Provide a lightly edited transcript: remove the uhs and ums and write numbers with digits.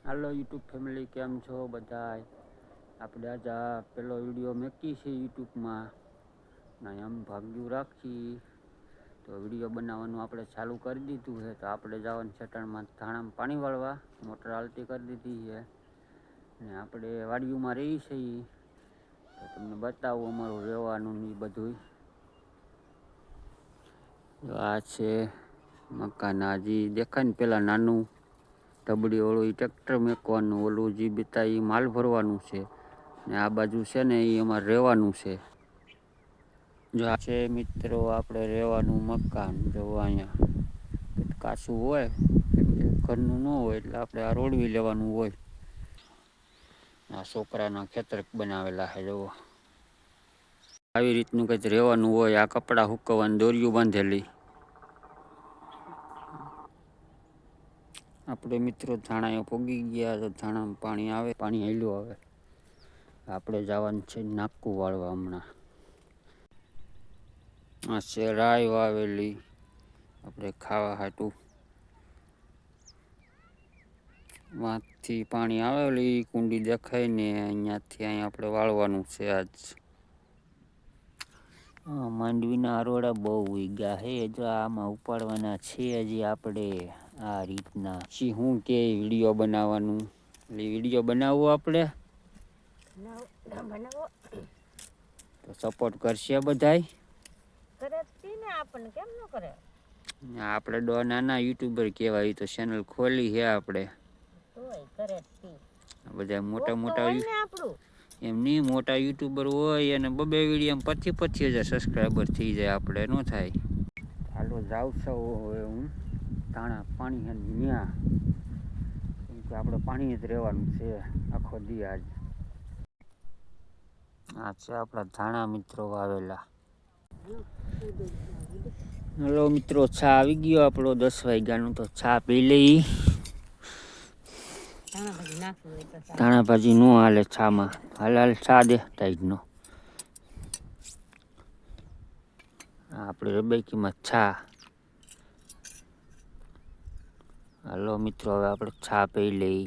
હાલો YouTube family, કેમ છો બધાય? આપણે આજે આ પેલો વિડીયો મૂકી છે યુટ્યુબમાં ને એમ ભાગ્યું રાખી તો વિડીયો બનાવવાનું આપણે ચાલુ કરી દીધું છે. તો આપણે જવાનું ખેતરમાં ધાણામાં પાણી વાળવા મોટર હાલતી કરી દીધી છે ને આપણે વાડીઓમાં રહી છીએ. તો તમને બતાવું અમારું રહેવાનું ને બધું. આ છે મકાન, હજી દેખાય ને પેલા નાનું તબડી વાળું એ ટ્રેક્ટર મેકવાનું, ઓલું જે બીતા એ માલ ભરવાનું છે ને આ બાજુ છે ને એ અમારે રહેવાનું છે. જો આ છે મિત્રો આપણે રહેવાનું મકાન. જો અહીંયા કાચું હોય ઘરનું ન હોય એટલે આપણે આ રોડવી લેવાનું હોય. આ છોકરાના ખેતર બનાવેલા છે. જુઓ આવી રીતનું કંઈક રહેવાનું હોય. આ કપડાં સુકવવાની દોરીઓ બાંધેલી. આપણે મિત્રો ધાણા પોગી ગયા. તો ધાણામાં પાણી આવે, પાણી હેલું આવે. આપણે જવાનું છે નાકું વાળવા હમણાં. આ છે રાય વાવેલી આપણે ખાવા હાટું. વાંથી પાણી આવેલી કુંડી દેખાય ને અહીંયાથી અહીં આપણે વાળવાનું છે. આજ માંડવીના અરોડા બહુ ઉગ્યા છે. જો આમાં ઉપાડવાના છે હજી આપણે આ રીતના. પછી શું કે વિડીયો બનાવવાનું, એટલે વિડીયો બનાવવો આપણે તો સપોર્ટ કરશે બધાય. આપણને કેમ ન કરે? આપણે નાના યુટ્યુબર કહેવાય. તો ચેનલ ખોલી છે આપણે. બધા મોટા મોટા એમની મોટા યુટ્યુબર હોય અને બબે વિડીયો 25,000 સબસ્ક્રાઈબર થઈ જાય. આપણે ન થાય. હાલો જાવ છો હવે હું ધાણા પાણી છે ત્યાં, કેમ કે આપણે પાણી જ રહેવાનું છે આખો દી. આજ આ છે આપણા ધાણા મિત્રો વાવેલા. હલો મિત્રો, ચા આવી ગયો આપણો 10 વાગ્યાનું. તો ચા પી લઈ. ધાણા ભાજી નો હાલે છામાં, હાલ ચા દે ટાઈટનો. આપણે રબેકીમાં છા. હાલો મિત્રો, હવે આપણે ચા પી લઈ.